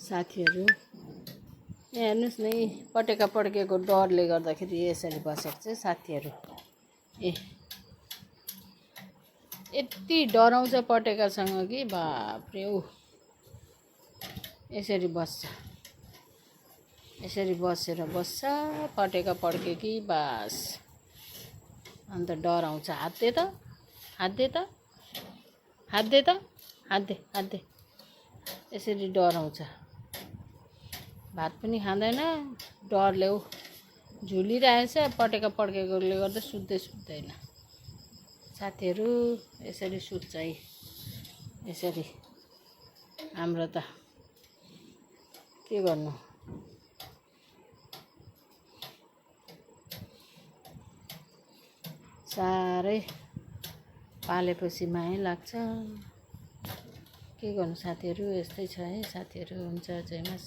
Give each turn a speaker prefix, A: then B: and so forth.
A: साथीहरू यहाँ हेर्नुहोस् न पटेका पड्केको डरले गर्दाखेरि यसरी बसेको चाहिँ साथीहरू यति डराउँछ पटेकासँग कि बाफ्रे ऊ यसरी बसेर बस्छ पटेका पड्के कि बास अन्त डराउँछ। हात दे यसरी डराउँछ। भात पनि खाँदैन डरले ऊ झुलिरहेछ पटेका पड्केकोले गर्दा सुत्दैन। साथीहरू यसरी सुत्छ है यसरी हाम्रो त के गर्नु। साह्रै पालेपछि माया लाग्छ। के गर्नु साथीहरू यस्तै छ है साथीहरू। हुन्छ जय मास।